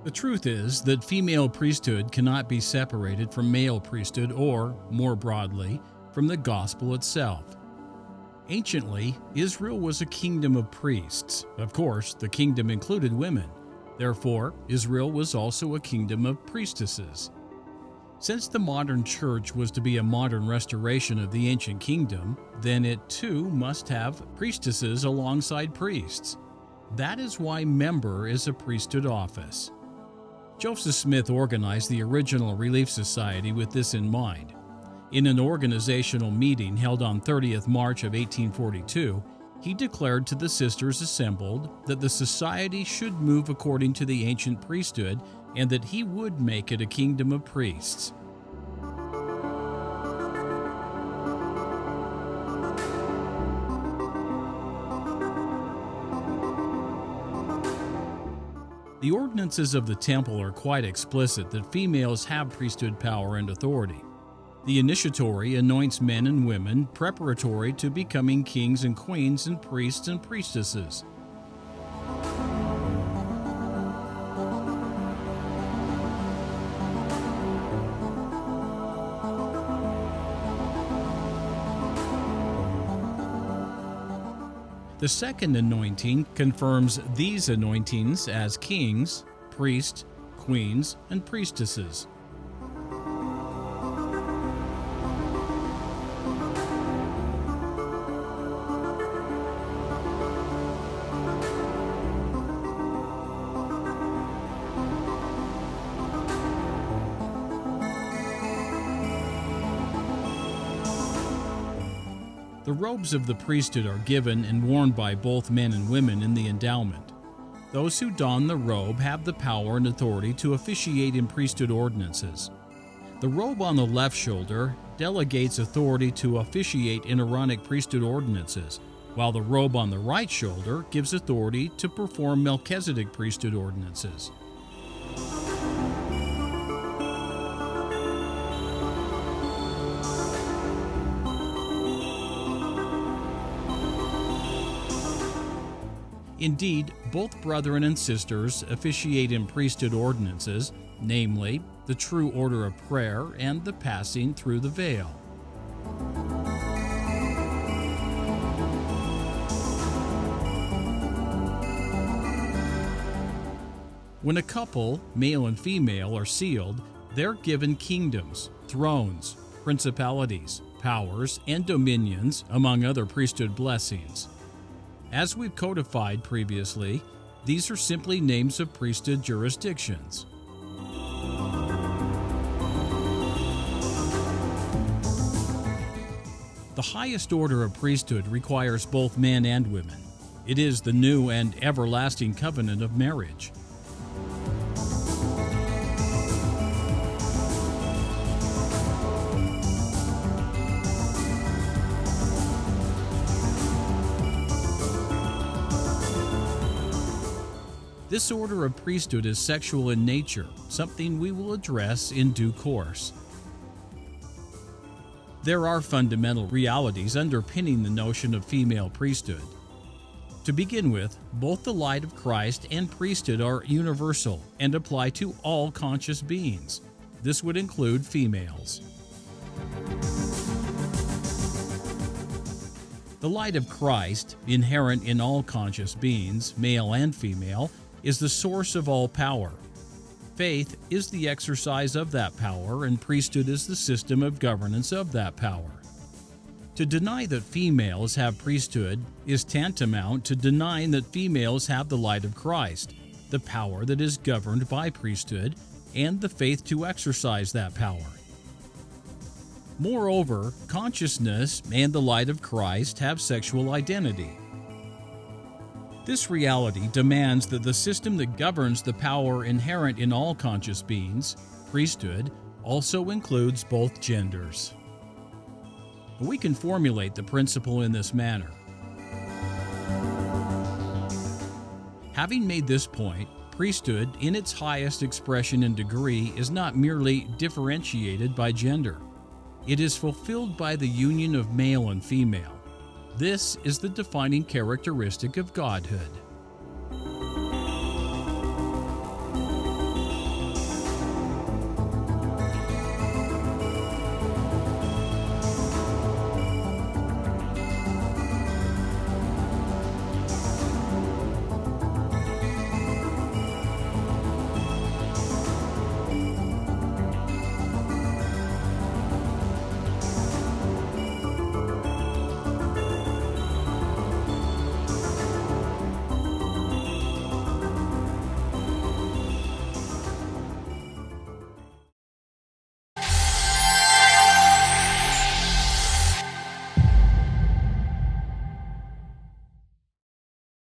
The truth is that female priesthood cannot be separated from male priesthood or, more broadly, from the gospel itself. Anciently, Israel was a kingdom of priests. Of course, the kingdom included women. Therefore, Israel was also a kingdom of priestesses. Since the modern church was to be a modern restoration of the ancient kingdom, then it too must have priestesses alongside priests. That is why member is a priesthood office. Joseph Smith organized the original Relief Society with this in mind. In an organizational meeting held on 30th March of 1842, he declared to the sisters assembled that the society should move according to the ancient priesthood and that he would make it a kingdom of priests. The ordinances of the temple are quite explicit that females have priesthood power and authority. The initiatory anoints men and women preparatory to becoming kings and queens and priests and priestesses. The second anointing confirms these anointings as kings, priests, queens, and priestesses. The robes of the priesthood are given and worn by both men and women in the endowment. Those who don the robe have the power and authority to officiate in priesthood ordinances. The robe on the left shoulder delegates authority to officiate in Aaronic priesthood ordinances, while the robe on the right shoulder gives authority to perform Melchizedek priesthood ordinances. Indeed, both brethren and sisters officiate in priesthood ordinances, namely, the true order of prayer and the passing through the veil. When a couple, male and female, are sealed, they're given kingdoms, thrones, principalities, powers, and dominions, among other priesthood blessings. As we've codified previously, these are simply names of priesthood jurisdictions. The highest order of priesthood requires both men and women. It is the new and everlasting covenant of marriage. This order of priesthood is sexual in nature, something we will address in due course. There are fundamental realities underpinning the notion of female priesthood. To begin with, both the light of Christ and priesthood are universal and apply to all conscious beings. This would include females. The light of Christ, inherent in all conscious beings, male and female, is the source of all power. Faith is the exercise of that power, and priesthood is the system of governance of that power. To deny that females have priesthood is tantamount to denying that females have the light of Christ, the power that is governed by priesthood, and the faith to exercise that power. Moreover, consciousness and the light of Christ have sexual identity. This reality demands that the system that governs the power inherent in all conscious beings, priesthood, also includes both genders. We can formulate the principle in this manner. Having made this point, priesthood, in its highest expression and degree, is not merely differentiated by gender. It is fulfilled by the union of male and female. This is the defining characteristic of godhood.